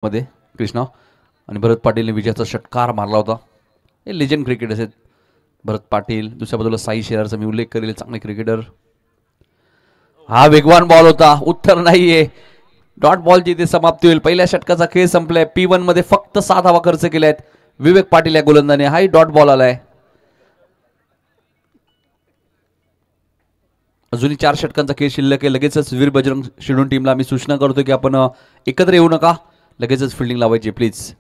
मध्ये कृष्णा आणि भरत पाटीलने विजयाचा षटकार मारला होता. हे लेजंड क्रिकेट आहेत भरत पाटील. दुसऱ्या बाजूला साई शेलारचा मी उल्लेख करेल, चांगले क्रिकेटर. हा वेगवान बॉल होता, उत्तर नाहीये. डॉट बॉलची इथे समाप्ती होईल. पहिल्या षटकाचा खेळ संपलाय. P1 मध्ये फक्त 7 धावा खर्च केल्या आहेत विवेक पाटील या गोलंदाजाने. हाही डॉट बॉल आलाय. अजूनही 4 षटकांचा खेळ शिल्लक आहे. लगेचच वीर बजरंग शिडून टीमला मी सूचना करतो की आपण एकत्र येऊ नका, लगेचच फिल्डिंग लावायची प्लीज.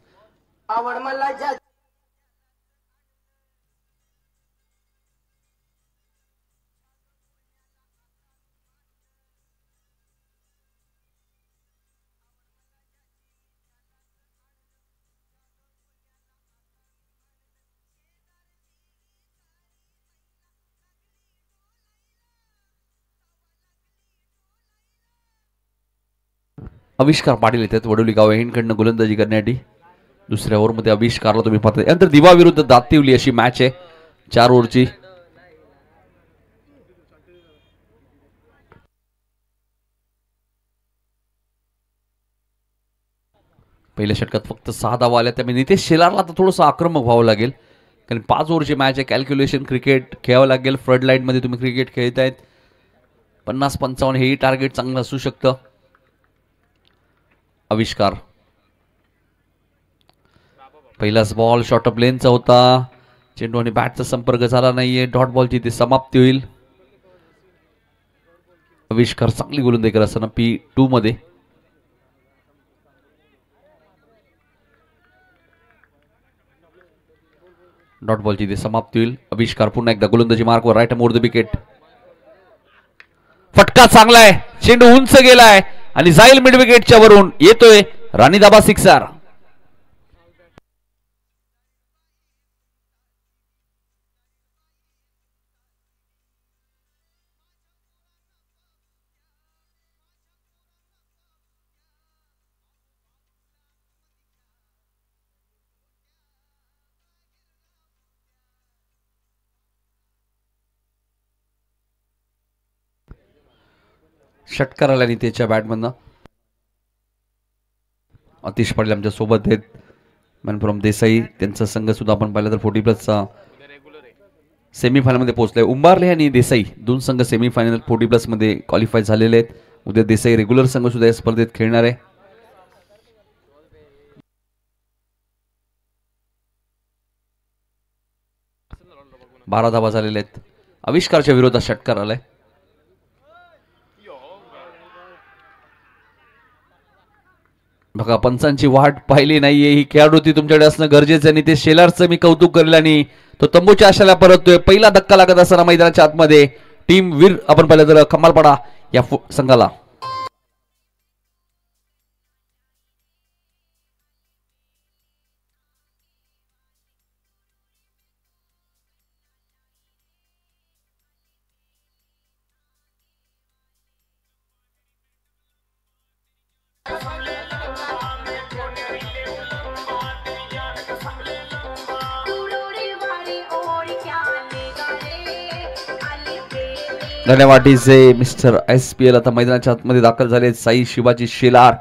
आविष्कार पाटील येतात वडोली गाव हिंदकडनं गोलंदाजी करण्यासाठी. दुसऱ्या ओव्हरमध्ये आविष्कारला तुम्ही पाहता. यानंतर दिवा विरुद्ध दातिवली अशी मॅच आहे 4 ओव्हरची. पहिल्या षटकात फक्त 6 धावा आल्या, त्यामुळे नितेश शेलारला तर थोडंसं आक्रमक व्हावं लागेल, कारण 5 ओव्हरची मॅच आहे. कॅल्क्युलेशन क्रिकेट खेळावं लागेल. फ्लड लाईट मध्ये तुम्ही क्रिकेट खेळतायत. 50-55 हेही टार्गेट चांगलं असू शकतं. आविष्कार पहिलाच बॉल शॉर्ट ऑफ लेनचा होता. चेंडू आणि बॅटचा संपर्क झाला नाहीये. डॉट बॉलची ती समाप्ती होईल. आविष्कार चांगली गोलंदाजी करत असताना P2 मध्ये. डॉट बॉलची ती समाप्ती होईल. आविष्कार पुन्हा एकदा गोलंदाजी मार्कवर. Right more the wicket. फटका चांगला आहे. चेंडू उंच गेलाय आणि जाईल मिड विकेटच्या वरून. येतोय राणीदाबा सिक्सर. षटकार आला त्याच्या बॅटमधनं. अतिश पाटील आमच्या सोबत आहेत. मॅन फ्रॉम देसाई त्यांचा संघ सुद्धा आपण पाहिलं तर 40+ सेमीफायनल मध्ये पोहोचलाय. उंबारले आणि देसाई दोन संघ सेमीफायनल 40+ मध्ये क्वालिफाय झालेले आहेत. उद्या देसाई रेग्युलर संघ सुद्धा या स्पर्धेत खेळणार आहे. बारा धावा झालेल्या आहेत. आविष्कारच्या विरोधात षटकार आलाय. बघा पंचांची वाट पाहिली नाहीये. ही खेळाडू ती तुमच्याकडे असणं गरजेचं आहे. नितेश शेलारचं मी कौतुक करेल आणि तो तंबूच्या आशाला परततोय. पहिला धक्का लागत असताना मैदानाच्या आतमध्ये टीम वीर आपण पाहिलं तर कमालपाडा या संघाला. धन्यवाद डीजे मिस्टर SPL. आता मैदानाच्या आतमध्ये दाखल झाले साई शिवाजी शेलार.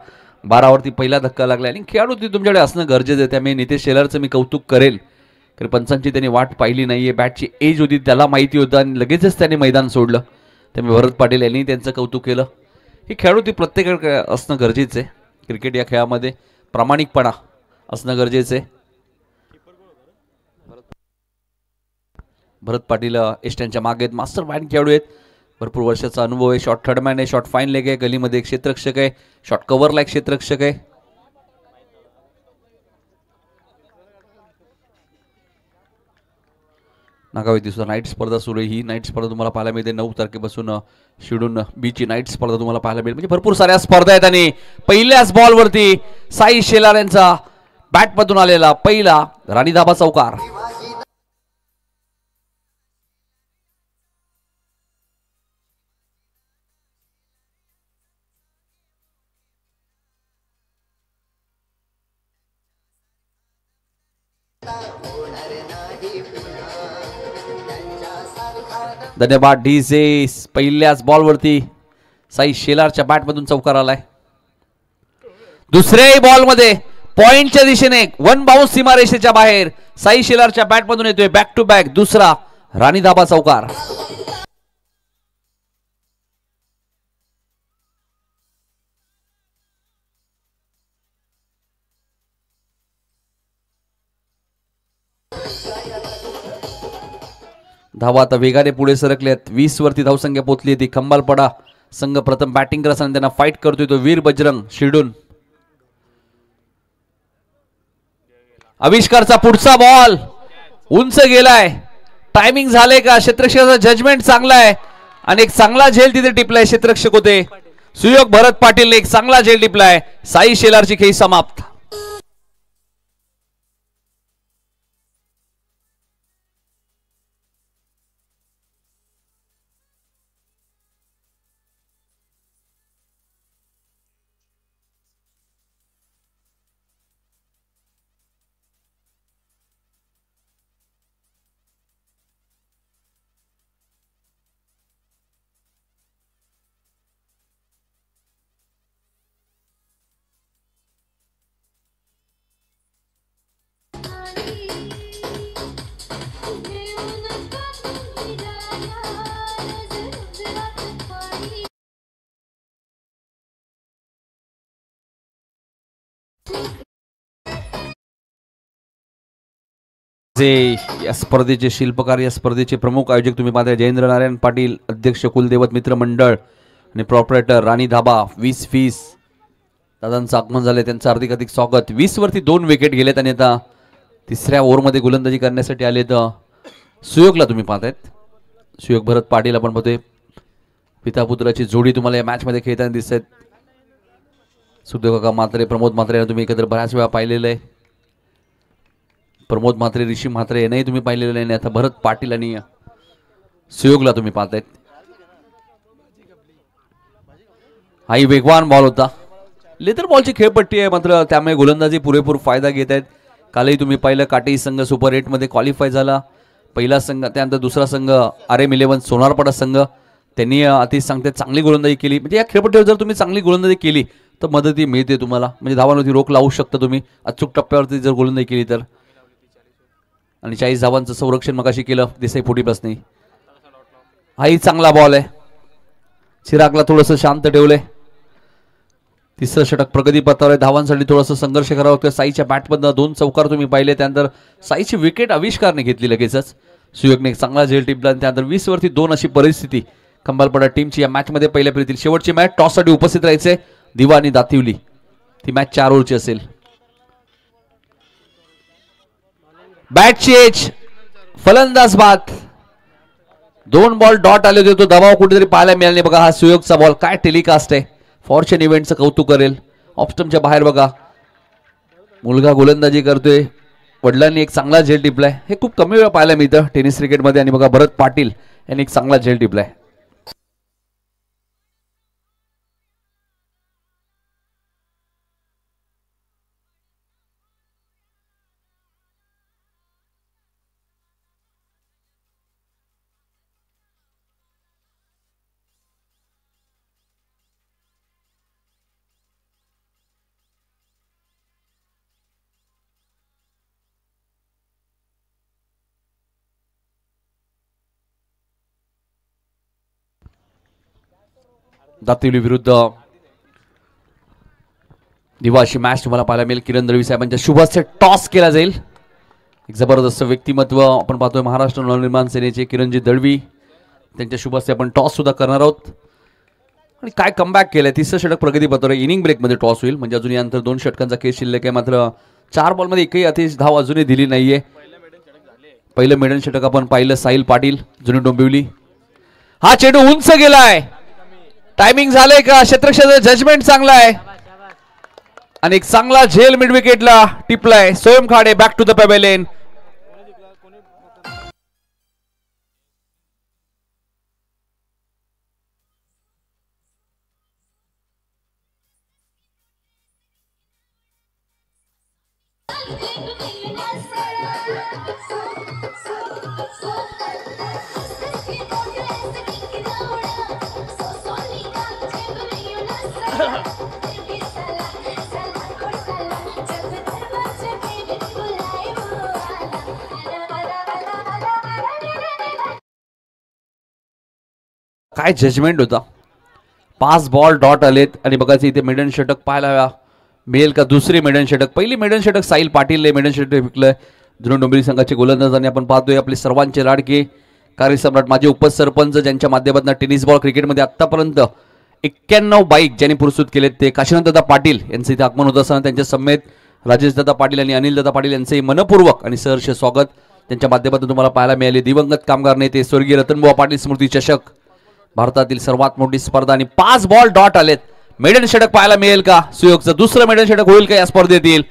12 वरती पहिला धक्का लागला आणि खेळाडू ती तुमच्याकडे असणं गरजेचं आहे. त्यामुळे नितेश शेलारचं मी कौतुक करेल, कारण पंचांची त्यांनी वाट पाहिली नाहीये. बॅटची एज होती त्याला माहिती होतं आणि लगेचच त्याने मैदान सोडलं. त्यामुळे भरत पाटील यांनी त्यांचं कौतुक केलं. ही खेळाडू ती प्रत्येकाकडे असणं गरजेचं आहे. क्रिकेट या खेळामध्ये प्रामाणिकपणा असणं गरजेचं आहे. भरत पाटील एस्टनच्या मागे आहेत. मास्टर माइंड खेळाडू आहेत. भरपूर वर्षाचा अनुभव आहे. शॉर्ट थर्डमॅन आहे. शॉर्ट फाईन लेग आहे. गलीमध्ये एक क्षेत्ररक्षक आहे. शॉर्ट कव्हरला एक क्षेत्ररक्षक आहे. नागावती सुद्धा नाईट स्पर्धा सुरू आहे. ही नाईट स्पर्धा तुम्हाला पाहायला मिळते 9 तारखेपासून. शिडून बीची नाईट स्पर्धा तुम्हाला पाहायला मिळेल. म्हणजे भरपूर साऱ्या स्पर्धा आहेत. आणि पहिल्याच बॉलवरती साई शेलार यांचा बॅटमधून आलेला पहिला राणीदाबा चौकार. धन्यवाद डीजे. पहिल्याच बॉलवरती साई शेलारच्या बॅटमधून चौकार आलाय. दुसऱ्याही बॉलमध्ये पॉइंटच्या दिशेने वन बाउन्स सीमारेषेच्या बाहेर साई शेलारच्या बॅटमधून येतोय बॅक टू बॅक दुसरा राणी धाबा चौकार. धावा आता वेगाने पुढे सरकल्यात. 20 वरती धावसंख्या पोहोचली ती. खंबालपडा संघ प्रथम बॅटिंग करत असताना त्यांना फाईट करतोय तो वीर बजरंग शिरडून. आविष्कारचा पुढचा बॉल उंच गेलाय. टायमिंग झाले का? क्षेत्ररक्षकाचा जजमेंट चांगला आहे आणि एक चांगला झेल तिथे टिपलाय. क्षेत्ररक्षक होते सुयोग भरत पाटील. एक चांगला झेल टिपलाय. साई शेलारची खेळी समाप्त. या स्पर्धेचे शिल्पकार, या स्पर्धेचे प्रमुख आयोजक तुम्ही पाहताय जयेंद्र नारायण पाटील, अध्यक्ष कुलदेवत मित्र मंडळ आणि प्रॉपरेटर राणी धाबा. 20 फीस दादांचं आगमन झाले, त्यांचं हार्दिक स्वागत. 20 वरती 2 विकेट गेलेत आणि आता तिसऱ्या ओव्हरमध्ये गोलंदाजी करण्यासाठी आले तर सुयोगला तुम्ही पाहतायत. सुयोग भरत पाटील आपण पाहतोय. पिता पुत्राची जोडी तुम्हाला या मॅच मध्ये खेळताना दिसत आहेत. सुखदेव काका म्हात्रे, प्रमोद म्हात्रे यांना तुम्ही एकत्र बऱ्याच वेळा पाहिलेलं आहे. प्रमोद म्हात्रे, ऋषी म्हात्रे यांनाही तुम्ही पाहिलेलं आहे. आता भरत पाटील आणि सुयोगला तुम्ही पाहतायत. हाही वेगवान बॉल होता. लेदर बॉलची खेळपट्टी आहे मात्र त्यामुळे गोलंदाजी पुरेपूर फायदा घेत आहेत. कालही तुम्ही पाहिलं काटेई संघ सुपर 8 मध्ये क्वालिफाय झाला. पहिला संघ, त्यानंतर दुसरा संघ RM11 सोनारपाडा संघ, त्यांनी अति सांगते चांगली गोलंदाजी केली. म्हणजे या खेळपट्टीवर जर तुम्ही चांगली गोलंदाजी केली तर मदती मिळते तुम्हाला. म्हणजे धावांवरती रोख लावू शकता तुम्ही अचूक टप्प्यावरती जर गोलंदाजी केली तर. आणि 40 धावांचं संरक्षण मगाशी केलं देसाई 40+ नाही. हाही चांगला बॉल आहे. चिरागला थोडंसं शांत ठेवलंय. तिसरं षटक प्रगती पथावर आहे. धावांसाठी थोडंसं संघर्ष करावं लागतं. साईच्या बॅटमधनं 2 चौकार तुम्ही पाहिले. त्यानंतर साईची विकेट आविष्कारने घेतली लगेचच. सुयोगने एक चांगला झेल टिपला. त्यानंतर 20 वरती 2 अशी परिस्थिती खंबालपडा टीमची या मॅच मध्ये पहिल्या फेरीतील शेवटची मॅच. टॉससाठी उपस्थित राहायचे दिवा आणि दातिवली. ती मॅच 4 ओव्हरची असेल. बॅटची एज, फलंदाज बाद. 2 बॉल डॉट आले होते. तो दबाव कुठेतरी पाहायला मिळाला नाही. बघा हा सुयोगचा बॉल काय टेलिकास्ट आहे. फॉर्च्यून इव्हेंटचं कौतुक करेल. ऑफस्टमच्या बाहेर बघा मुलगा गोलंदाजी करतोय. वडिलांनी एक चांगला झेल टिपलाय. हे खूप कमी वेळा पाहायला मिळतं टेनिस क्रिकेटमध्ये. आणि बघा भरत पाटील यांनी एक चांगला झेल टिपलाय. दातिवली विरुद्ध दिवा अशी मॅच तुम्हाला पाहायला मिळेल. किरण दळवी साहेबांच्या शुभ हस्ते टॉस केला जाईल. एक जबरदस्त व्यक्तिमत्व आपण पाहतोय महाराष्ट्र नवनिर्माण सेनेचे किरणजी दळवी. त्यांच्या शुभ हस्ते आपण टॉस सुद्धा करणार आहोत. आणि काय कमबॅक केलंय. तिसरं षटक प्रगती पथावर. इनिंग ब्रेकमध्ये टॉस होईल. म्हणजे अजून यानंतर 2 षटकांचा खेळ शिल्लक आहे. मात्र 4 बॉलमध्ये एकही अतिश धाव अजूनही दिली नाहीये. पहिलं मेडन षटक आपण पाहिलं साहिल पाटील जुनी डोंबिवली. हा चेंडू उंच गेलाय. टायमिंग झालंय का? क्षेत्ररक्षकाचं जजमेंट चांगला आहे आणि एक चांगला झेल मिड विकेटला टिपलाय. Soyam Khade back to the pavilion. काय जजमेंट होता. 5 बॉल डॉट आलेत आणि बघायचं इथे मेडन षटक पाहायला मिळेल का. दुसरी मेडन षटक, पहिली मेडन षटक साहिल पाटीलने मेडन षटक विकलंय. जुनं डोंबिवली संघाचे गोलंदाज आणि आपण पाहतोय आपले सर्वांचे लाडके कार्यसम्राट माजी उपसरपंच ज्यांच्या माध्यमातून टेनिस बॉल क्रिकेटमध्ये आतापर्यंत 91 बाईक ज्यांनी पुरस्कृत केलेत ते काशीनाथदादा पाटील यांचं इथे आगमन होत असताना त्यांच्या समेत राजेशदादा पाटील आणि अनिलदादा पाटील यांचंही मनपूर्वक आणि सहर्ष स्वागत त्यांच्या माध्यमातून तुम्हाला पाहायला मिळाले. दिवंगत कामगार नेते स्वर्गीय रतनबुवा पाटील स्मृती चषक भारतातील सर्वात मोठी स्पर्धा आणि 5 बॉल डॉट आलेत. मेडन षटक पाहायला मिळेल का. सुयोगचं दुसरं मेडन षटक होईल का या स्पर्धेतील.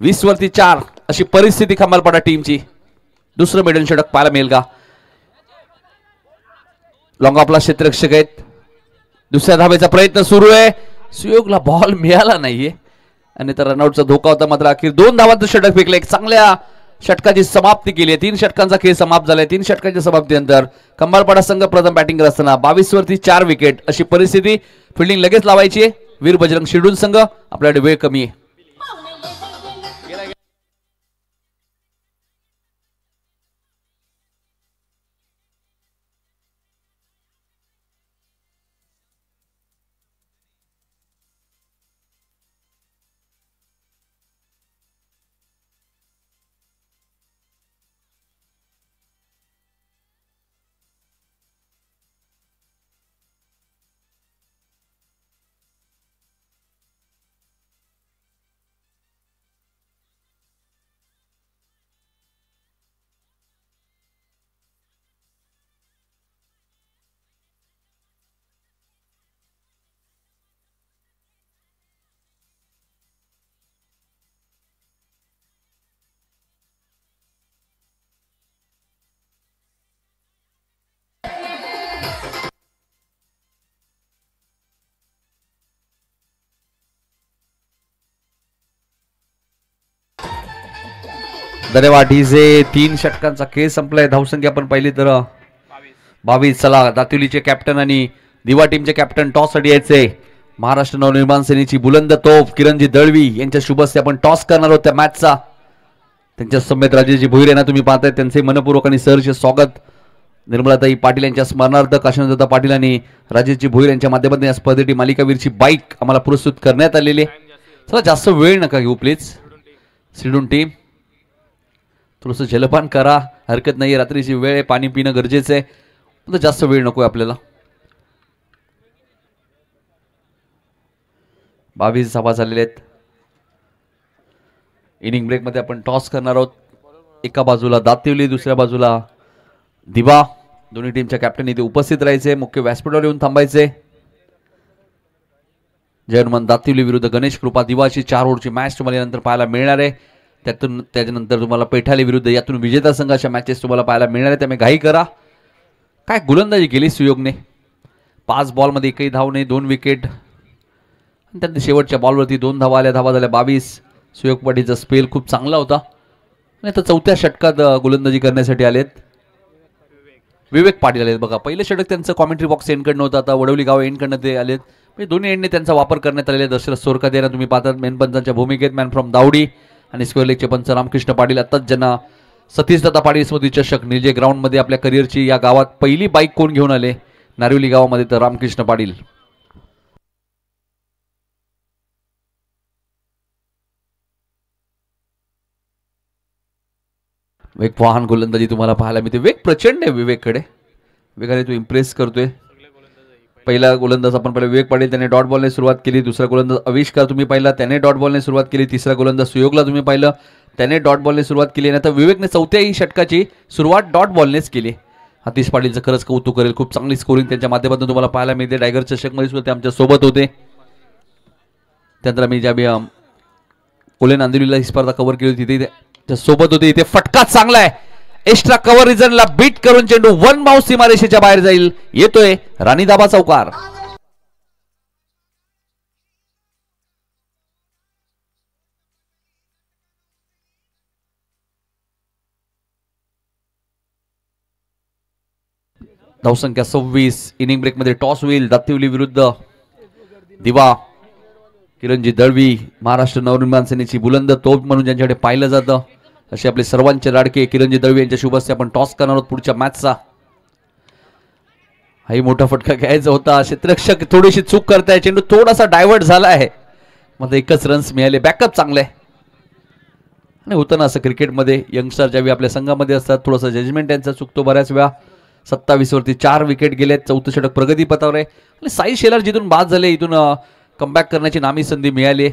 20 वरती 4 अशी परिस्थिती खंबालपाडा टीमची. दुसरं मेडन षटक पाहायला मिळेल का. लॉंग ऑफला क्षेत्ररक्षक आहेत. दुसऱ्या धावेचा प्रयत्न सुरू आहे. सुयोगला बॉल मिळाला नाहीये आणि तर रनआउटचा धोका होता. मात्र अखेर 2 धावांचं षटक फेकलं. एक चांगल्या षटकाची समाप्ती केली आहे. 3 षटकांचा खेळ समाप्त झालाय. 3 षटकांच्या समाप्तीनंतर खंबालपाडा संघ प्रथम बॅटिंग करत असताना 22 वरती 4 विकेट अशी परिस्थिती. फिल्डिंग लगेच लावायची आहे. वीर बजरंग शिडूल संघ आपल्याकडे वेळ कमी आहे. धन्यवाद डीजे. 3 षटकांचा खेळ संपलाय. धावसंख्या आपण पाहिली तर 22. चला दातिवलीचे कॅप्टन आणि दिवा टीमचे कॅप्टन टॉस साठी यायचे. महाराष्ट्र नवनिर्माण सेनेची बुलंद तोफ किरणजी दळवी यांच्या शुभ हस्ते आपण टॉस करणार आहोत त्या मॅचचा. त्यांच्या समेत राजेशजी भोईर यांना तुम्ही पाहताय त्यांचे मनपूर्वक आणि सहर्ष स्वागत. निर्मलाताई पाटील यांच्या स्मरणार्थ काशीनाथदादा पाटील आणि राजेशजी भोईर यांच्या माध्यमातून या स्पर्धेची मालिकावीरची बाईक आम्हाला पुरस्कृत करण्यात आलेली आहे. चला जास्त वेळ नका घेऊ प्लीज. सिडून टीम थोडंसं जलपान करा, हरकत नाही. रात्रीची वेळ आहे, पाणी पिणं गरजेचं आहे. पण जास्त वेळ नको आपल्याला. 22 धावा झालेल्या आहेत. इनिंग ब्रेक मध्ये आपण टॉस करणार आहोत. एका बाजूला दातिवली, दुसऱ्या बाजूला दिवा. दोन्ही टीमच्या कॅप्टन इथे उपस्थित राहायचे. मुख्य व्यासपीठावर येऊन थांबायचे. जर्मन दातिवली विरुद्ध गणेश कृपा दिवाची 4 ओव्हरची मॅच तुम्हाला नंतर पाहायला मिळणार आहे. त्याच्यानंतर तुम्हाला पैठाली विरुद्ध यातून विजेता संघाच्या मॅचेस तुम्हाला पाहायला मिळणार आहे. त्यामुळे घाई करा. काय गोलंदाजी केली सुयोगने. 5 बॉलमध्ये एकही धाव नाही, 2 विकेट. त्यानंतर शेवटच्या बॉलवरती 2 धावा आल्या. धावा झाल्या 22. सुयोग पाटीलचा स्पेल खूप चांगला होता. आणि तर 4थ्या षटकात गोलंदाजी करण्यासाठी आलेत विवेक पाटील आलेत. बघा पहिलं षटक त्यांचं कॉमेंट्री बॉक्स एंडकडनं होतं. आता वडवली गाव एंडकडनं ते आलेत. म्हणजे दोन्ही एंडने त्यांचा वापर करण्यात आलेला. दशरथ सोरकात यांना तुम्ही पाहतात मेनपंचांच्या भूमिकेत. मॅन फ्रॉम दावडी आणि स्क्वेअर लेगचे पंच रामकृष्ण पाटील. आताच ज्यांना सतीशदादा पाटील स्मृती चषक निजे ग्राउंड मध्ये आपल्या करिअरची या गावात पहिली बाईक कोण घेऊन आले नारिवली गावामध्ये, तर रामकृष्ण पाटील. वेग वाहन गोलंदाजी तुम्हाला पाहायला मिळते. वेग प्रचंड आहे विवेककडे. वेगाने तो इम्प्रेस करतोय. पहिला गोलंदाज आपण पाहिला विवेक पाटील, त्याने डॉट बॉलने सुरुवात केली. दुसरा गोलंदाज आविष्कार तुम्ही पाहिला, त्याने डॉट बॉलने सुरुवात केली. तिसरा गोलंदाज सुयोगला तुम्ही पाहिलं, त्याने डॉट बॉलने सुरुवात केली. आणि आता विवेकने 4थ्याही षटकाची सुरुवात डॉट बॉलनेच केली. आतिश पाटीलचं खरंच कौतुक करेल. खूप चांगली स्कोरिंग त्यांच्या माध्यमातून तुम्हाला पाहायला मिळते. टायगर चषकमध्ये सुद्धा ते आमच्या सोबत होते. त्यानंतर आम्ही ज्या कोले नांदिवलीला ही स्पर्धा कव्हर केली होती तिथे सोबत होते. इथे फटका चांगला आहे. एक्स्ट्रा कव्हर रिजनला बीट करून चेंडू 1 बाउंस सीमारेषेच्या बाहेर जाईल. येतोय राणी दाबा चौकार. धावसंख्या 26. इनिंग ब्रेक मध्ये टॉस होईल. दातिवली विरुद्ध दिवा. किरणजी दळवी महाराष्ट्र नवनिर्माण सेनेची बुलंद तोफ म्हणून ज्यांच्याकडे पाहिलं जातं असे आपले सर्वांचे लाडके किरणजी दळवी यांच्या शुभ हस्ते आपण टॉस करणार आहोत पुढच्या मॅचचा. हाही मोठा फटका घ्यायचा होता. क्षेत्ररक्षक थोडीशी चूक करताय. चेंडू थोडासा डायव्हर्ट झाला आहे. मग एकच रन्स मिळाले. बॅकअप चांगले आहे. आणि होतं ना असं क्रिकेटमध्ये, यंगस्टर ज्यावेळी आपल्या संघामध्ये असतात थोडंसं जजमेंट त्यांचा चुकतो बऱ्याच वेळा. 27 वरती 4 विकेट गेलेत. 4थं षटक प्रगतीपथावर आहे. आणि साई शेलार जिथून बाद झाले, इथून कमबॅक करण्याची नामी संधी मिळाली.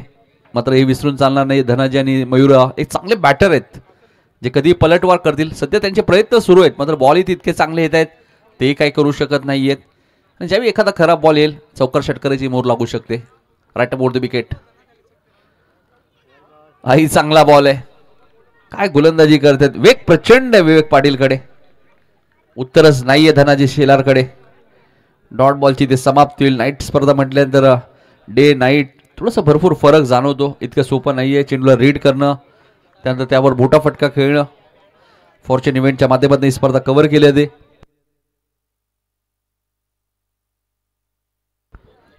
मात्र हे विसरून चालणार नाही. धनाजी आणि मयूर एक चांगले बॅटर आहेत जे कधी पलटवार करतील. सध्या त्यांचे प्रयत्न सुरू आहेत. मात्र बॉल इतके चांगले येत आहेत ते काही करू शकत नाहीयेत. आणि ज्यावेळी एखादा खराब बॉल येईल चौकार षटकाराची मोर लागू शकते. Right about the wicket. हाही चांगला बॉल आहे. काय गोलंदाजी करतात. वेग प्रचंड आहे विवेक पाटीलकडे. उत्तरच नाहीये धनाजी शेलारकडे. डॉट बॉलची ते समाप्ती होईल. नाईट स्पर्धा म्हटल्यानंतर डे नाईट थोडंसं भरपूर फरक जाणवतो. इतकं सोपं नाहीये चेंडूला रीड करणं, त्यानंतर त्यावर मोठा फटका खेळणं. फॉर्च्यून इव्हेंटच्या माध्यमातून ही स्पर्धा कव्हर केली जाते.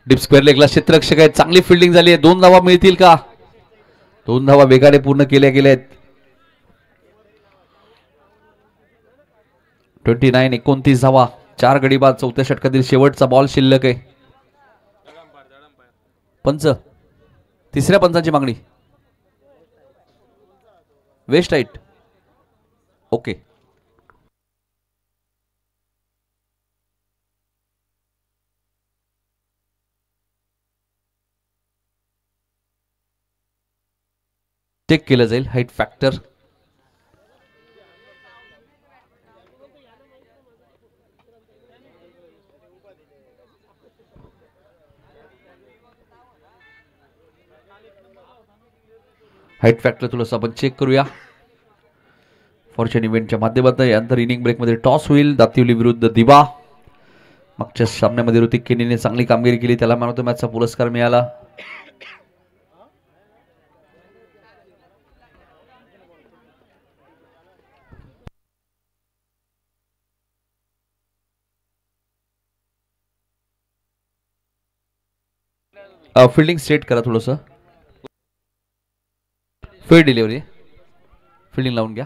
डीप स्क्वेअर लेगला क्षेत्ररक्षक आहेत. चांगली फिल्डिंग झाली आहे. 2 धावा मिळतील का? 2 धावा वेगाने पूर्ण केल्या गेल्या आहेत. 29 धावा. 4 गडी बाद. 4थ्या षटकातील शेवटचा बॉल शिल्लक आहे. पंच, तिसऱ्या पंचांची मागणी. Waste right. ओके. चेक केलं जाईल हाईट फॅक्टर. हाईट फॅक्टर थोडंसं आपण चेक करूया. फॉर्च्यून इव्हेंटच्या माध्यमातून यानंतर इनिंग ब्रेकमध्ये टॉस होईल. दातिवली विरुद्ध दिवा. मागच्या सामन्यामध्ये ऋतिक केनीने चांगली कामगिरी केली. त्याला मॅन ऑफ द मॅचचा पुरस्कार मिळाला. फिल्डिंग सेट करा थोडंसं. Fair delivery. फिल्डिंग लावून घ्या.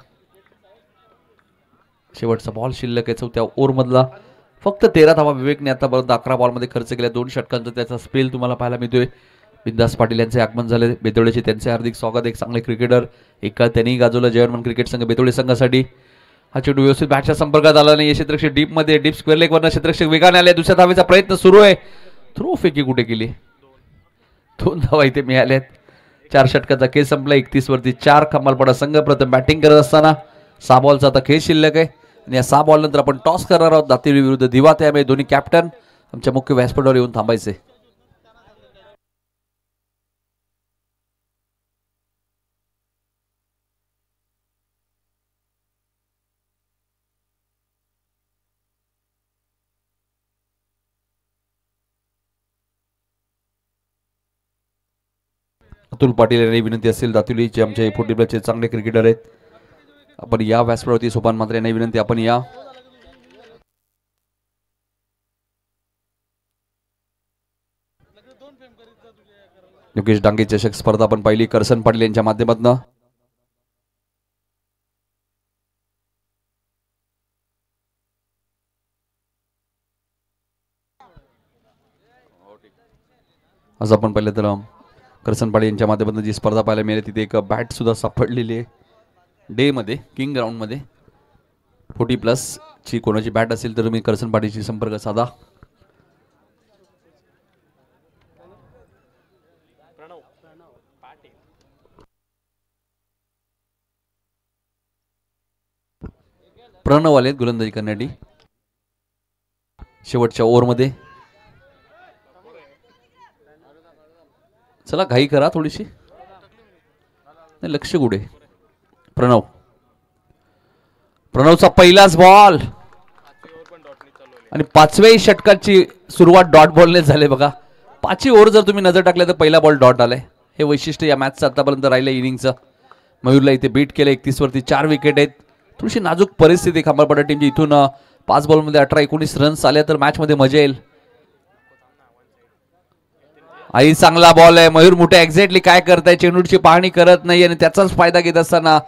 शेवटचा बॉल शिल्लक आहे. 4थ्या ओव्हरमधला फक्त 13 धावा विवेकने आतापर्यंत 11 बॉलमध्ये खर्च केल्या. 2 षटकांचा त्याचा स्पेल तुम्हाला पाहायला मिळतोय. बिंदास पाटील यांचे आगमन झाले. बेतोळेचे त्यांचे हार्दिक स्वागत. एक चांगले क्रिकेटर. एक काळ त्यांनी गाजवलं जयवर्मन क्रिकेट संघ बेतोळे संघासाठी. हा चेंडू व्यवस्थित बॅटच्या संपर्कात आला नाही. क्षेत्ररक्षक डीप मध्ये डीप स्क्वेअर लेग वरनं क्षेत्ररक्षक वेगाने आले. दुसऱ्या धावेचा प्रयत्न सुरू आहे. थ्रो फेकी कुठे केली. 2 धावा इथे मिळाल्यात. 4 षटकाचा खेळ संपला. 31 वरती 4. कमालपडा संघ प्रथम बॅटिंग करत असताना 6 बॉलचा आता खेळ शिल्लक आहे. आणि या 6 बॉल नंतर आपण टॉस करणार आहोत. दातिवली विरुद्ध दिवा. त्यामुळे दोन्ही कॅप्टन आमच्या मुख्य व्यासपीठावर येऊन थांबायचे. अतुल पाटील यांनी विनंती असेल. दातिवलीचे आमचे फुटबॉलचे चांगले क्रिकेटर आहेत. आपण या व्यासपीठावरती. सोपान मात्र यांनी विनंती आपण या. योगेश डांगे चषक स्पर्धा आपण पाहिली करसन पाटील यांच्या माध्यमातून. आज आपण पाहिलं तर करसन पाटील यांच्या माध्यमातून जी स्पर्धा पाहायला मिळाली तिथे एक बॅट सुद्धा सापडलेली आहे. डे मध्ये किंग ग्राउंड मध्ये 40+ ची कोणाची बॅट असेल तर तुम्ही करसन पाटीलशी संपर्क साधा. प्रणव आलेत गोलंदाजी करण्यासाठी शेवटच्या ओव्हरमध्ये. चला घाई करा थोडीशी. लक्ष कुठे. प्रणवचा पहिलाच बॉल आणि 5व्या षटकाची सुरुवात डॉट बॉलने झाले बघा. 5ही ओव्हर जर तुम्ही नजर टाकल्या तर पहिला बॉल डॉट आलाय. हे वैशिष्ट्य या मॅचचं आतापर्यंत राहिलं इनिंगचं. मयूरला इथे बीट केलं. 31 वरती 4 विकेट आहेत. थोडीशी नाजूक परिस्थिती खांबाळपडा टीमची. इथून 5 बॉलमध्ये 18-19 रन्स आल्या तर मॅच मध्ये मजा येईल. आई चांगला बॉल आहे. मयूर मोठे एक्झॅक्टली काय करताय. चेंडूची पाहणी करत नाही आणि त्याचाच फायदा घेत असताना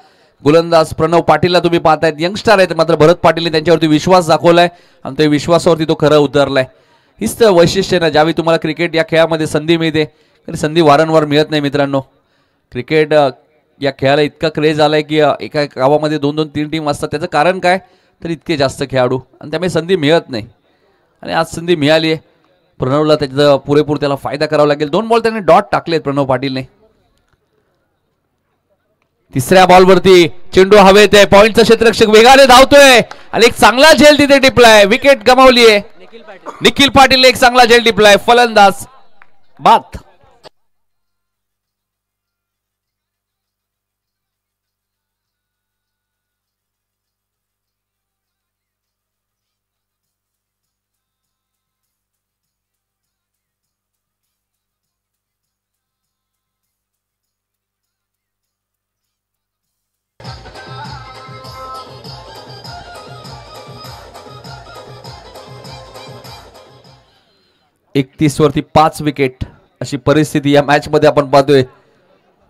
गोलंदाज प्रणव पाटीलला तुम्ही पाहतायत, यंगस्टर आहेत, मात्र भरत पाटीलने त्यांच्यावरती विश्वास दाखवलाय आणि त्या विश्वासावरती तो खरं उतरलाय. हीच तर वैशिष्ट्य ना, ज्यावेळी तुम्हाला क्रिकेट या खेळामध्ये संधी मिळते, तरी संधी वारंवार मिळत नाही मित्रांनो. क्रिकेट या खेळाला इतका क्रेज आलाय की एका गावामध्ये 2-2 3 टीम असतात. त्याचं कारण काय, तर इतके जास्त खेळाडू आणि त्यामुळे संधी मिळत नाही. आणि आज संधी मिळाली आहे, प्रणवला त्याचा पुरेपूर त्याला फायदा करावा लागेल. 2 बॉल त्याने डॉट टाकलेत प्रणव पाटीलने. तिसऱ्या बॉलवरती चेंडू हवेत आहे, पॉइंटचा क्षेत्ररक्षक वेगाने धावतोय आणि एक चांगला झेल तिथे टिपलाय, विकेट गमावली आहे निखिल पाटील. एक चांगला झेल टिपलाय, फलंदाज बाद. एकतीस वरती 5 विकेट अशी परिस्थिती या मॅच मध्ये आपण पाहतोय.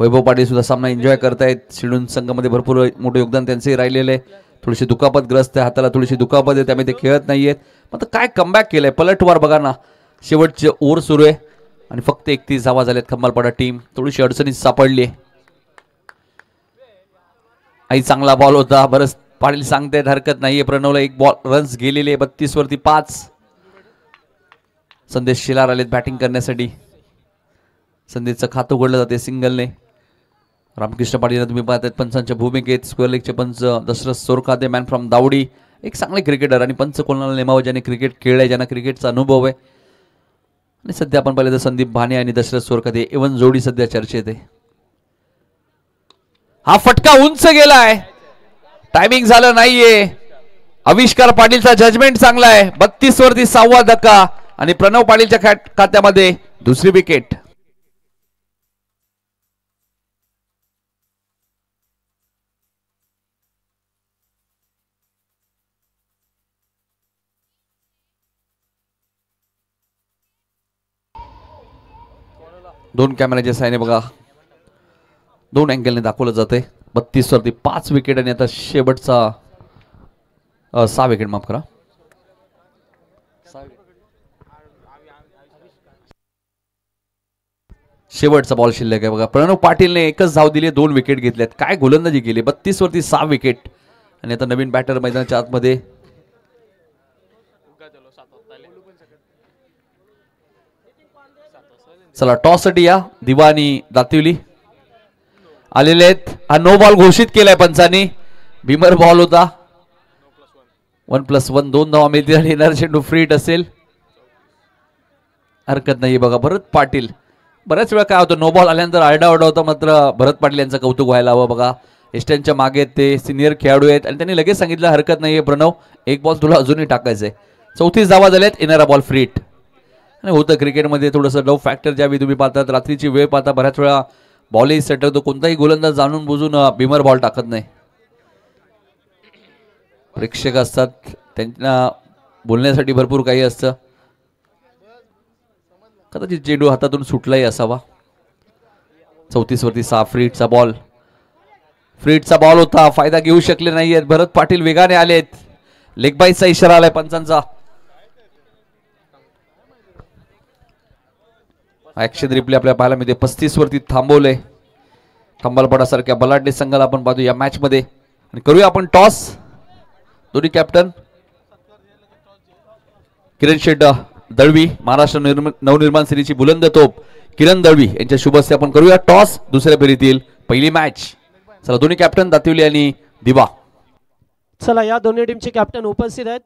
वैभव पाटील सुद्धा सामना एन्जॉय करतायत. शिडून संघामध्ये भरपूर मोठे योगदान त्यांचंही राहिलेलं आहे. थोडीशी दुखापतग्रस्त आहे, हाताला थोडीशी दुखापत आहे, त्यामुळे ते खेळत नाहीयेत. मात्र काय कमबॅक केलंय, पलटवार बघा ना. शेवटचे ओव्हर सुरू आहे आणि फक्त 31 धावा झाल्यात. खंबालपाडा टीम थोडीशी अडचणीत सापडली. आई चांगला बॉल होता, बरंच पाटील सांगतायत, हरकत नाहीये. प्रणवला 1 बॉल रन्स गेलेले, 32 वरती 5. संदेश शिलार आलेत बॅटिंग करण्यासाठी. संदेशचं खातं उघडलं जाते सिंगलने. रामकृष्ण पाटील तुम्ही पाहतायत पंचांच्या भूमिकेत. स्क्वेअर लेगचे पंच दशरथ सोरखाते, मॅन फ्रॉम दावडी, एक चांगले क्रिकेटर आणि पंच कोणाला नेमावं, ज्याने क्रिकेट खेळलंय, ज्यांना क्रिकेटचा अनुभव आहे. आणि सध्या आपण पाहिलं तर संदीप भाने आणि दशरथ सोरखाते एवन जोडी सध्या चर्चेत आहे. हा फटका उंच गेलाय, टायमिंग झालं नाहीये. आविष्कार पाटीलचा जजमेंट चांगला आहे. 32 वरती 6वा धक्का आणि प्रणव पाटीलच्या खात्यामध्ये दुसरी विकेट. दोन कॅमेऱ्याच्या साहाय्याने बघा, 2 अँगलने दाखवलं जाते. 32 वरती 5 विकेट आणि आता शेवटचा 6 विकेट, माफ करा. शेवटचा बॉल शिल्लक आहे बघा. प्रणव पाटीलने एकच धाव दिली, 2 विकेट घेतल्यात. काय गोलंदाजी केली. 32 वरती 6 विकेट आणि आता नवीन बॅटर मैदानाच्या आतमध्ये. चला टॉस साठी या. दिवा आणि दातिवली आलेले आहेत. हा नो बॉल घोषित केलाय पंचांनी. भीमर बॉल होता. 1+1 2 धावा मिळतील आणि येणार चेंडू फ्रीट असेल, हरकत नाही बघा. भरत पाटील बऱ्याच वेळा काय होतं, नो बॉल आल्यानंतर आरडाओरडा होता, मात्र भरत पाटील यांचं कौतुक व्हायला हवं बघा. एस्टनच्या मागे ते सिनियर खेळाडू आहेत आणि त्यांनी लगेच सांगितलं, हरकत नाहीये प्रणव, 1 बॉल तुला अजूनही टाकायचंय. 34 धावा झाल्यात, येणारा बॉल फ्रीट. आणि होतं क्रिकेटमध्ये थोडंसं डव फॅक्टर. ज्यावेळी तुम्ही पाहतात, रात्रीची वेळ पाहता, बऱ्याच वेळा बॉलही सेट होतो. कोणताही गोलंदाज जाणून बुजून भीमर बॉल टाकत नाही. प्रेक्षक असतात, त्यांना बोलण्यासाठी भरपूर काही असतं. कदाचित चेंडू हातातून सुटलाही असावा. 34 वरती 6 फ्रीटचा बॉल. फ्रीटचा बॉल होता, फायदा घेऊ शकले नाहीयेत. भरत पाटील वेगाने आलेत. लेग बाईचा इशारा आलाय पंचांचा. ऍक्शन रिप्ले आपल्याला पाहायला मिळते. 35 वरती थांबवलंय. खंबालपाडा सारख्या बलाढ्य संघाला आपण पाहतो या मॅच मध्ये. आणि करूया आपण टॉस. दोन्ही कॅप्टन किरण शेट दळवी, महाराष्ट्र नवनिर्माण सेनेची बुलंद तोप किरण दळवी यांच्या शुभ हस्ते आपण करूया टॉस. दुसऱ्या फेरीतील पहिली मॅच. चला दोन्ही कॅप्टन दातिवली आणि दिवा. चला या दोन्ही टीमचे कॅप्टन उपस्थित आहेत.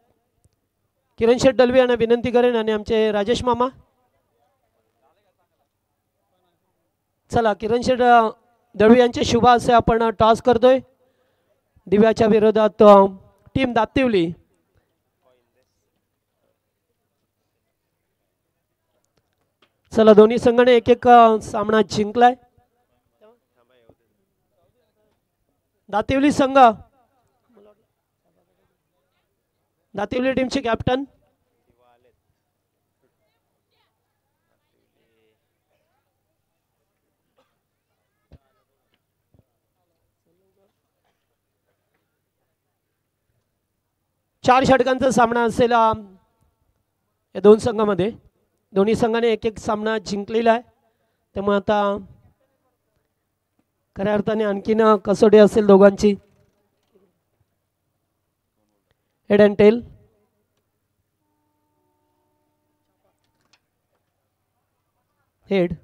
किरण शेट दळवी यांना विनंती करेन आणि आमचे राजेश मामा. चला किरण शेट दळवी यांचे शुभ हस्ते आपण टॉस करतोय. दिव्याच्या विरोधात टीम दातिवली. चला दोन्ही संघाने एक एक सामना जिंकलाय. दातिवली संघ, दातिवली टीमचे कॅप्टन 4 षटकांचा सामना असेल या दोन संघामध्ये. दोन्ही संघाने एक एक सामना जिंकलेला आहे. त्यामुळे आता खऱ्या अर्थाने आणखीन कसोटी असेल दोघांची. Head and tail. Head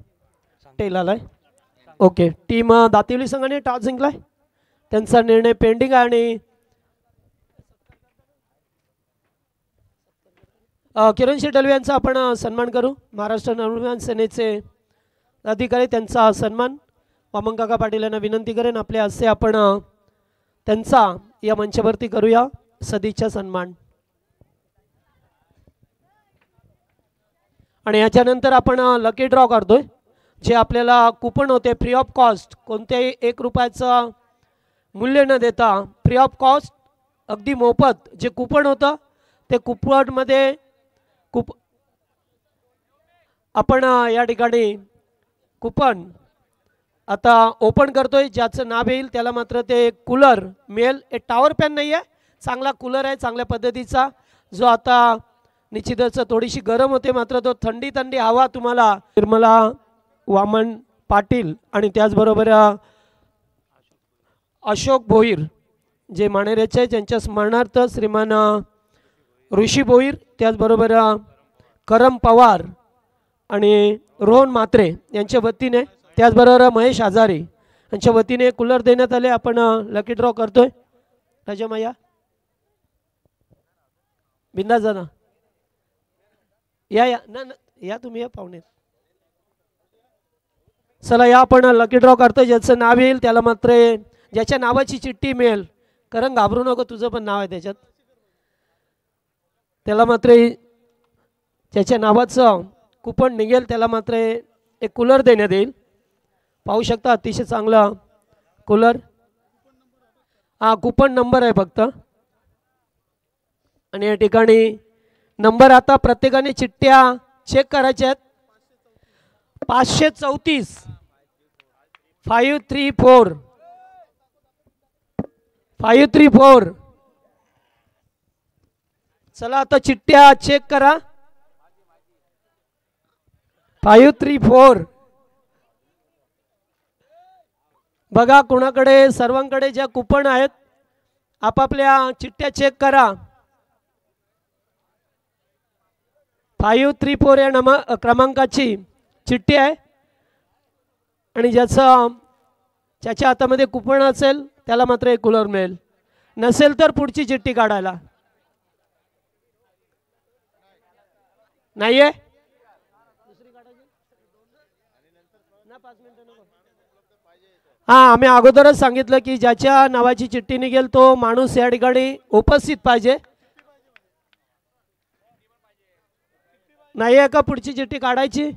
tail आलाय. ओके, टीम दातिवली संघाने टॉस जिंकलाय. त्यांचा निर्णय पेंडिंग आहे आणि किरण शेठ दळवी यांचा आपण सन्मान करू. महाराष्ट्र नवनिर्माण सेनेचे अधिकारी त्यांचा सन्मान वामन काका पाटील यांना विनंती करेन आपल्या हस्ते आपण त्यांचा या मंचावरती करूया सदिच्छा सन्मान. आणि याच्यानंतर आपण लकी ड्रॉ करतोय. जे आपल्याला कुपन होते फ्री ऑफ कॉस्ट, कोणत्याही 1 रुपयाचं मूल्य न देता फ्री ऑफ कॉस्ट अगदी मोफत जे कुपन होतं ते कुपनमध्ये आपण या ठिकाणी कुपन आता ओपन करतोय. ज्याचं नाव येईल त्याला मात्र ते कूलर मिळेल. एक टॉवर फॅन नाही आहे, चांगला कूलर आहे चांगल्या पद्धतीचा, जो आता निश्चितच थोडीशी गरम होते मात्र तो थंडी थंडी हवा तुम्हाला निर्मला वामन पाटील आणि त्याचबरोबर अशोक भोईर जे माणेरेचे त्यांच्या स्मरणार्थ श्रीमान ऋषी भोईर, त्याचबरोबर करम पवार आणि रोहन म्हात्रे यांच्या वतीने, त्याचबरोबर महेश आजारी यांच्या वतीने कूलर देण्यात आले. आपण लकी ड्रॉ करतोय. राजामाया बिंदास दादा या या तुम्ही या पाहुणे. चला या आपण लकी ड्रॉ करतोय. ज्याचं नाव येईल त्याला मात्र ज्याच्या नावाची चिठ्ठी मिळेल, कारण घाबरू नको तुझं पण नाव आहे त्याच्यात, त्याला मात्र त्याच्या नावाचं कुपन निघेल त्याला मात्र एक कूलर देण्यात येईल. पाहू शकता अतिशय चांगला कूलर. हा कुपन नंबर आहे फक्त. आणि या ठिकाणी नंबर आता प्रत्येकाने चिठ्ठ्या चेक करायच्या आहेत. 534 534 534. चला आता चिठ्ठ्या चेक करा. 534 बघा कोणाकडे, सर्वांकडे ज्या कुपन आहेत आपापल्या चिठ्ठ्या चेक करा. 534 या क्रमांकाची चिठ्ठी आहे आणि ज्याच्या हातामध्ये कुपन असेल त्याला मात्र एक कूलर मिळेल. नसेल तर पुढची चिठ्ठी काढायला. नाहीये हा, आम्ही अगोदरच सांगितलं की ज्याच्या नावाची चिठ्ठी निघेल तो माणूस या ठिकाणी उपस्थित पाहिजे. नाही आहे का पुढची चिठ्ठी काढायची?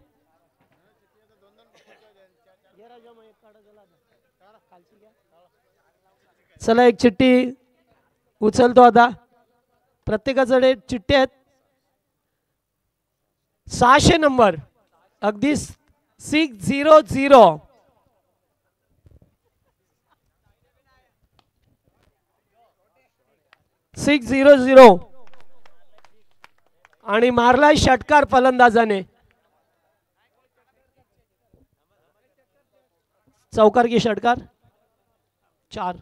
चला एक चिठ्ठी उचलतो आता. प्रत्येकाकडे चिठ्ठी आहेत. 600 नंबर अगदी 600 600 आणि मारलाय षटकार फलंदाजाने. चौकार की षटकार 4.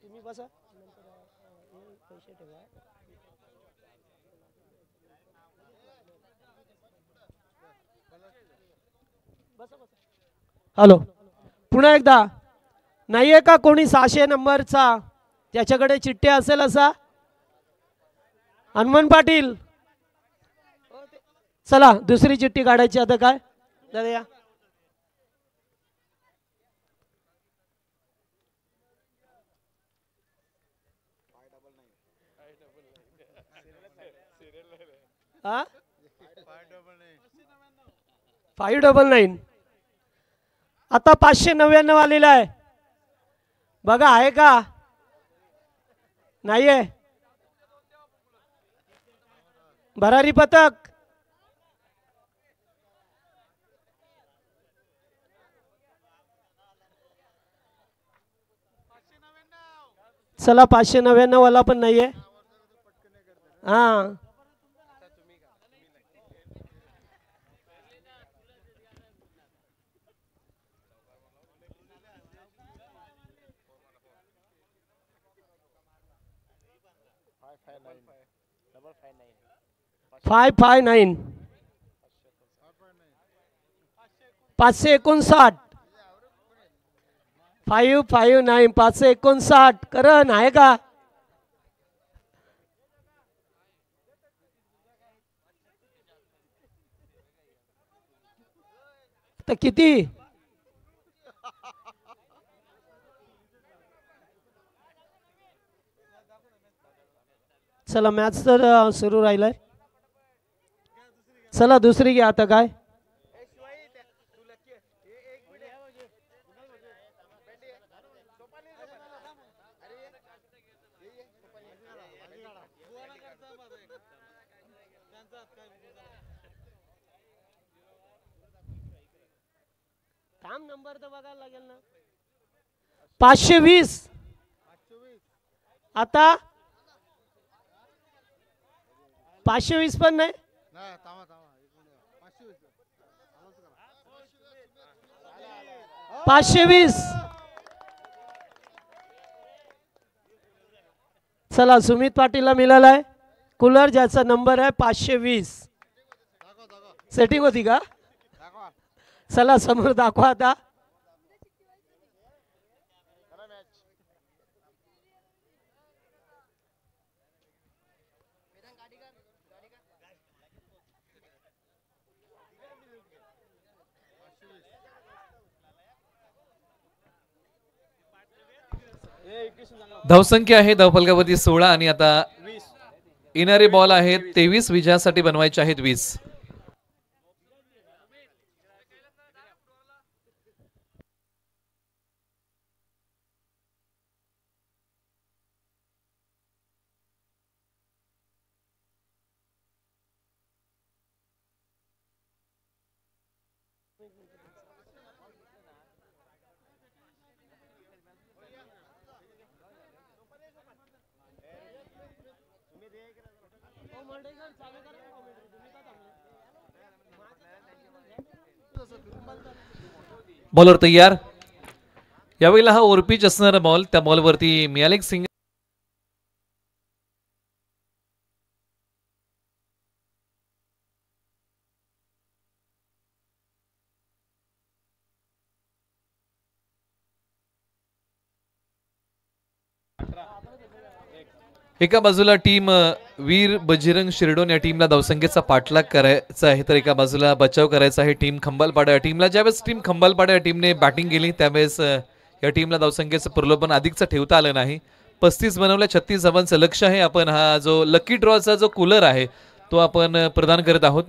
तुम्ही बसा पैसे ठेवा. हॅलो, पुन्हा एकदा नाहीये का कोणी 600 नंबरचा ज्याच्याकडे चिठ्ठी असेल असा? हनुमान पाटील चला दुसरी चिठ्ठी काढायची आता. काय दादा या. हा 599 आता 599 आलेला आहे. बघा आहे का? नाहीये. भरारी पथक चला 599 वाला पण नाहीये हा फाय 559 559 559 करण आहे का तर किती चला मॅच तर सुरू राहिलाय चला दुसरी घ्या आता काय काम नंबर तर बघायला लागेल ना 520 आता 520 पण नाही 520 चला सुमित पाटीलला मिळालाय कूलर ज्याचा नंबर आहे 520 सेटिंग होती का चला समोर दाखवा आता धावसंख्या आहे धावफलकावरती 16 आणि आता येणारे बॉल आहेत 23 विजयासाठी बनवायचे आहेत 20 बॉलर तयार यावेळेला हा ओरपीच असणारा बॉल त्या बॉलवरती मियालिक सिंग एका बाजूला टीम वीर बजरंग शिरडोन या टीमला धावसंख्येचा पाठलाग करायचा आहे तर एका बाजूला बचाव करायचा आहे टीम खंबालपाडा या टीमला ज्यावेळेस टीम खंबालपाडा या टीमने बॅटिंग केली त्यावेळेस या टीमला धावसंख्येचं प्रलोभन अधिकचं ठेवता आलं नाही 35 बनवल्या 36 धावांचं लक्ष आहे आपण हा जो लकी ड्रॉचा जो कूलर आहे तो आपण प्रदान करत आहोत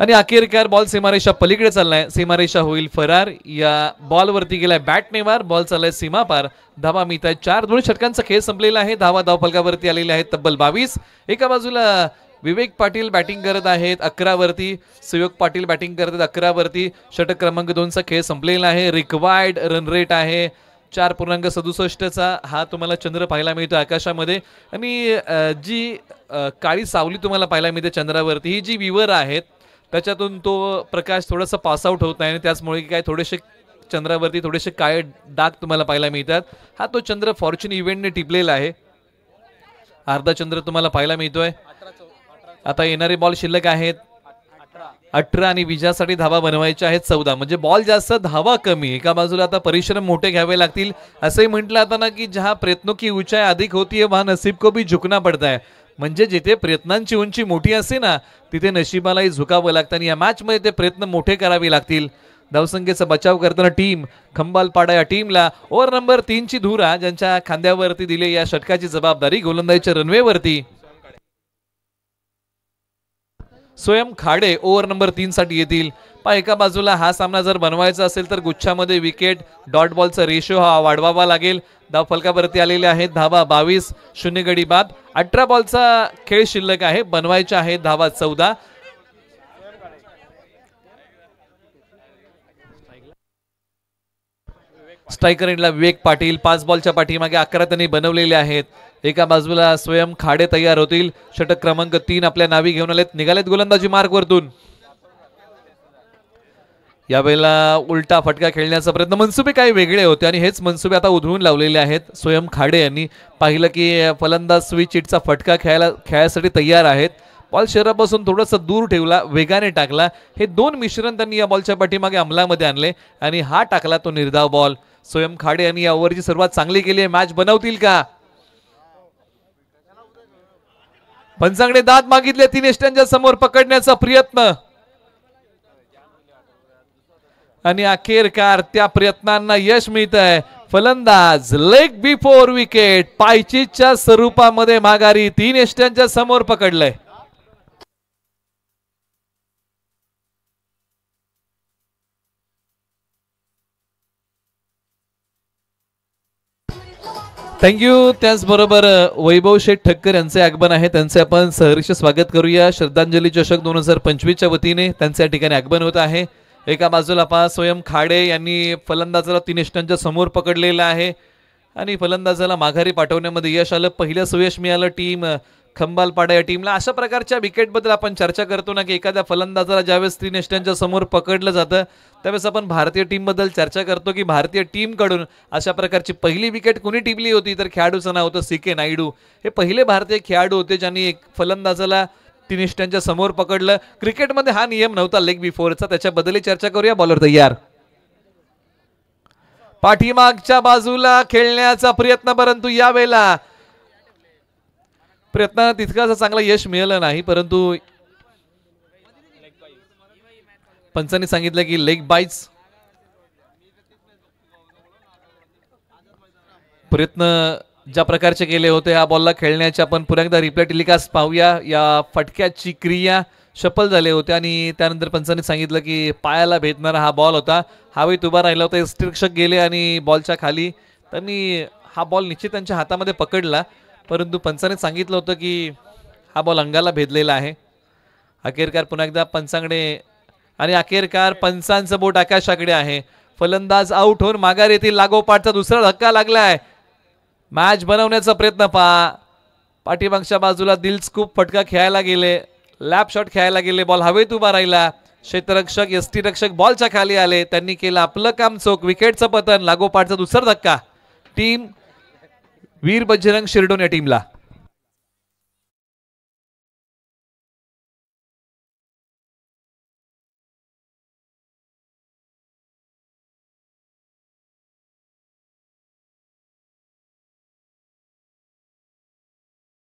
आणि अखेरकार बॉल सीमारेषा पलीकडे चाललाय सीमारेषा होईल फरार या बॉल वरती गेलाय बॅटने मार बॉल चाललाय सीमा पार धावा मिळत आहे 4 दोन षटकांचा खेळ संपलेला आहे धावा धावफलकावरती आलेले आहेत तब्बल 22 एका बाजूला विवेक पाटील बॅटिंग करत आहेत 11 वरती सुयोग पाटील बॅटिंग करत आहेत 11 वरती षटक क्रमांक 2 चा खेळ संपलेला आहे रिक्वायर्ड रन रेट आहे 4.67 चा हा तुम्हाला चंद्र पाहायला मिळतो आकाशामध्ये आणि जी काळी सावली तुम्हाला पाहायला मिळते चंद्रावरती ही जी विवर आहेत त्याच्यातून तो प्रकाश थोडासा पास आउट होत नाही आणि त्याचमुळे काय थोडेसे चंद्रावरती थोडेसे काळे डाग तुम्हाला पाहायला मिळतात हा तो चंद्र फॉर्च्यून इव्हेंटने टिपलेला आहे अर्धा चंद्र तुम्हाला पाहायला मिळतोय आता येणारे बॉल शिल्लक आहेत 18 आणि विजयासाठी धावा बनवायच्या आहेत 14 म्हणजे बॉल जास्त धावा कमी एका बाजूला आता परिश्रम मोठे घ्यावे लागतील असंही म्हटलं आता ना की जहा प्रयत्नों की ऊंचाई अधिक होती है वहां नसीब को भी झुकना पड़ता है म्हणजे जिथे प्रयत्नांची उंची मोठी असते ना तिथे नशिबालाही झुकावं लागतं आणि या मॅच मध्ये ते प्रयत्न मोठे करावे लागतील धावसंख्येचा बचाव करताना टीम खंबालपाडा या टीमला ओव्हर नंबर 3 ची धुरा ज्यांच्या खांद्यावरती दिले या षटकाची जबाबदारी गोलंदाजीच्या रनवेवरती स्वयं खाडे ओव्हर नंबर 3 साठी येतील पहा एका बाजूला हा सामना जर बनवायचा असेल तर गुच्छामध्ये विकेट डॉट बॉलचा रेशो हा वाढवावा लागेल. धाव फलकावरती आलेले आहेत धावा 22, 0 गडी बाद. 18 बॉलचा खेळ शिल्लक आहे, बनवायच्या आहेत धावा 14. स्ट्रायकर एंडला विवेक पाटील 5 बॉलच्या पाठीमागे 11 त्यांनी बनवलेले आहेत. एका बाजूला स्वयं खाडे तयार होतील, षटक क्रमांक 3 आपल्या नावी घेऊन निघालेत गोलंदाजी मार्ग वरतून. यावेळेला उलटा फटका खेळण्याचा प्रयत्न, मनसुबे काही वेगळे होते आणि हेच मनसुबे आता उधळून लावलेले आहेत. स्वयं खाडे यांनी पाहिलं की फलंदाज स्विच हिटचा फटका खेळायसाठी तयार आहेत. बॉल शरीरापासून थोडासा दूर ठेवला, वेगाने टाकला. हे दोन मिश्रण त्यांनी या बॉलच्या पाठीमागे अंमलामध्ये आणले आणि हा टाकला तो निर्धाव बॉल. स्वयं खाडे यांनी या ओव्हरची सुरुवात चांगली केली आहे. मॅच बनवतील का? पंचांकडे दाद मागितले, 3 यष्ट्यांच्या समोर पकडण्याचा प्रयत्न आणि अखेरकार त्या प्रयत्नांना यश मिळत आहे. फलंदाज लेग बिफोर विकेट पायचीच्या स्वरूपामध्ये माघारी 3 यष्ट्यांच्या समोर पकडलंय. थँक्यू. त्याचबरोबर वैभव शेठ ठक्कर यांचे आगमन आहे, त्यांचे आपण सहर्ष स्वागत करूया. श्रद्धांजली चषक 2025च्या वतीने त्यांच्या ठिकाणी आगमन होत आहे. एका बाजूला पहा स्वयं खाडे यांनी फलंदाजाला 3 यष्ट्यांच्या समोर पकडलेला आहे आणि फलंदाजाला माघारी पाठवण्यामध्ये यश आलं. पहिलं सुयश मिळालं टीम खंबालपाडा या टीमला. अशा प्रकारच्या विकेटबद्दल आपण चर्चा करतो ना की एखाद्या फलंदाजाला ज्यावेळेस 3 यष्ट्यांच्या समोर पकडलं जातं त्यावेळेस आपण भारतीय टीम बद्दल चर्चा करतो की भारतीय टीम कडून अशा प्रकारची पहिली विकेट कुणी टिपली होती तर खेळाडूचं नाव होतं CK नायडू. हे पहिले भारतीय खेळाडू होते ज्यांनी एक फलंदाजाला 3 यष्ट्यांच्या समोर पकडलं. क्रिकेटमध्ये हा नियम नव्हता लेग बिफोरचा, त्याच्याबद्दल चर्चा करूया. बॉलर तयार, पाठीमागच्या बाजूला खेळण्याचा प्रयत्न, परंतु यावेळेला प्रयत्न तितकासा चांगला यश मिळालं नाही. परंतु पंचांनी सांगितलं की लेग बाईट्स प्रयत्न ज्या प्रकारचे केले होते या बॉलला खेळण्याचे आपण पुन्हा एकदा रिप्ले टेलिकास्ट पाहूया. या फटक्याची क्रिया सफल झाले होते आणि त्यानंतर पंचांनी सांगितलं की पायाला भेदणारा हा बॉल होता. हवेत उभा राहिला होता, यष्टिरक्षक गेले आणि बॉलच्या खाली त्यांनी हा बॉल निश्चित त्यांच्या हातामध्ये पकडला. परंतु पंचांनी सांगितलं होतं की हा बॉल अंगाला भेदलेला आहे. अखेरकार पुन्हा एकदा पंचांकडे आणि अखेरकार पंचांचं बोट आकाशाकडे आहे. फलंदाज आउट होऊन माघार येतील. लागोपाठचा दुसरा धक्का लागलाय. मॅच बनवण्याचा प्रयत्न पहा. पाठीमागच्या बाजूला दिलस्कूप फटका खेळायला गेले, लॅप शॉट खेळायला गेले, बॉल हवेत उभा राहिला. क्षेत्ररक्षक यष्टिरक्षक बॉलच्या खाली आले, त्यांनी केलं आपलं काम चोख. विकेटचं पतन, लागोपाठचा दुसरा धक्का टीम वीर बजरंग शिरडोन या टीमला.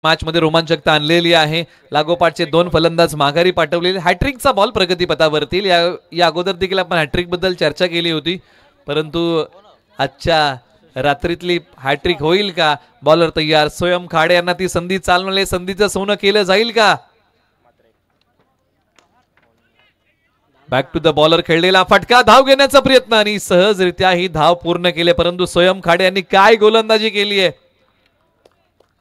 मॅच मध्ये रोमांचकता आणलेली आहे. लागोपाठचे 2 फलंदाज माघारी पाठवलेले. हॅट्रिकचा बॉल प्रगतीपथावरती. या अगोदर देखील आपण हॅट्रिक बद्दल चर्चा केली होती, परंतु आजच्या रात्रीतली हॅट्रिक होईल का? बॉलर तयार, स्वयं खाडे यांना ती संधी चालवले, संधीचं सोनं केलं जाईल का? बॅक टू द बॉलर खेळलेला फटका, धाव घेण्याचा प्रयत्न आणि सहजरित्या ही धाव पूर्ण केली. परंतु स्वयं खाडे यांनी काय गोलंदाजी केली आहे.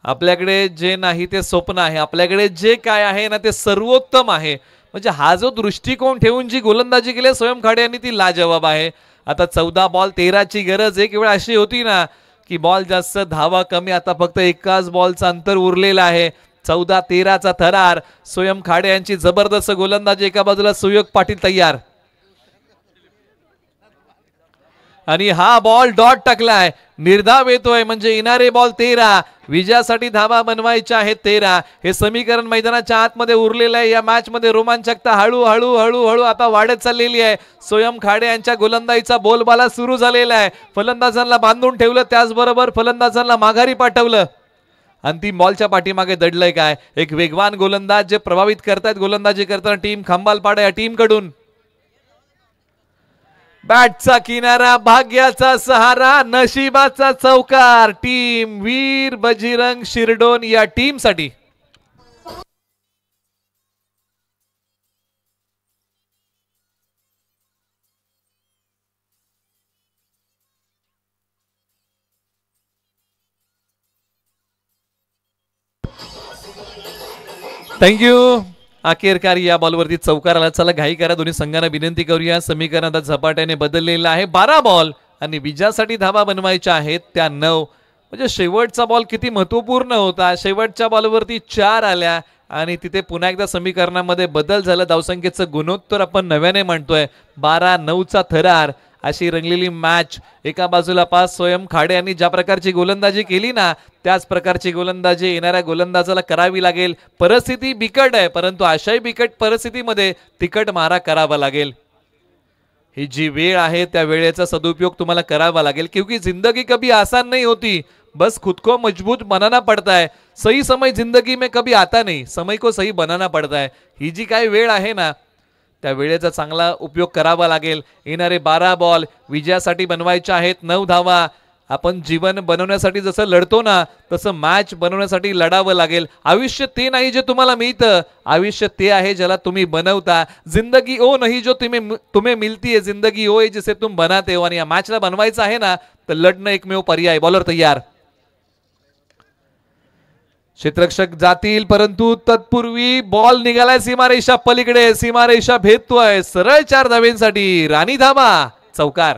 आपल्याकडे जे नाही ते स्वप्न आहे, आपल्याकडे जे काय आहे ना ते सर्वोत्तम आहे. म्हणजे हा जो दृष्टिकोन ठेवून जी गोलंदाजी केली स्वयं खाडे यांनी ती लाजवाब आहे. आता 14 बॉल 13ची गरज. एक वेळ अशी होती ना की बॉल जास्त धावा कमी, आता फक्त एकाच बॉलचं अंतर उरलेलं आहे. 14-13चा थरार. स्वयं खाडे यांची जबरदस्त गोलंदाजी. एका बाजूला सुयोग पाटील तयार आणि हा बॉल डॉट टाकलाय. निर्धाव येतोय म्हणजे येणारे बॉल 13. विजयासाठी धावा बनवायच्या आहेत 13. हे समीकरण मैदानाच्या आतमध्ये उरलेलं आहे. या मॅच मध्ये रोमांचकता हळूहळू हळूहळू आता वाढत चाललेली आहे. स्वयं खाडे यांच्या गोलंदाजीचा बोलबाला सुरू झालेला आहे. फलंदाजांना बांधून ठेवलं, त्याचबरोबर फलंदाजांना माघारी पाठवलं. अंतिम बॉलच्या पाठीमागे दडलंय काय? एक वेगवान गोलंदाज जे प्रभावित करतायत गोलंदाजी करताना टीम खंबालपाडा या टीम कडून. बॅटचा किनारा, भाग्याचा सहारा, नशिबाचा चौकार टीम वीर बजरंग शिरडोन या टीम साठी. थँक्यू. अखेरकार या बॉलवरती चौकार आला. चला घाई करा, दोन्ही संघांना विनंती करूया. समीकरण आता झपाट्याने बदललेलं आहे. 12 बॉल आणि विजयासाठी धावा बनवायच्या आहेत त्या 9. म्हणजे शेवटचा बॉल किती महत्वपूर्ण होता. शेवटच्या बॉलवरती 4 आल्या आणि तिथे पुन्हा एकदा समीकरणामध्ये बदल झाला. धावसंख्येचं गुणोत्तर आपण नव्याने म्हणतोय. 12-9चा थरार अशी रंगलेली मॅच. एका बाजूला पास स्वयं खाडे यांनी ज्या प्रकारची गोलंदाजी केली ना, त्याच प्रकारची गोलंदाजी येणाऱ्या गोलंदाजाला करावी लागेल. परिस्थिती बिकट आहे, परंतु अशाही बिकट परिस्थितीमध्ये तिकट मारा करावा लागेल. ही जी वेळ आहे त्या वेळेचा सदुपयोग तुम्हाला करावा लागेल, क्योंकि जिंदगी कभी आसान नहीं होती, बस खुद को मजबूत बनाना पड़ता है. सही समय जिंदगी में कभी आता नहीं, समय को सही बनाना पड़ता है. ही जी काही वेळ आहे ना, त्या वेळेचा चांगला उपयोग करावा लागेल. येणारे 12 बॉल विजयासाठी बनवायचे आहेत. 9 धावा. आपण जीवन बनवण्यासाठी जसं लढतो ना, तसं मॅच बनवण्यासाठी लढावं लागेल. आयुष्य ते नाही जे तुम्हाला मिळतं, आयुष्य ते आहे ज्याला तुम्ही बनवता. जिंदगी ओ नहीं जो तुम्हें मिलती है, जिंदगी ओ है जिसे तुम बनाते हो. आणि या मॅचला बनवायचं आहे ना, तर लढणं एकमेव पर्याय. बॉलर तयार. क्षेत्ररक्षक जातील, परंतु तत्पूर्वी बॉल निघालाय सीमारेषा पलीकडे. सीमारेषा भेदतोय सरळ 4 धावेंसाठी. राणी धाबा चौकार.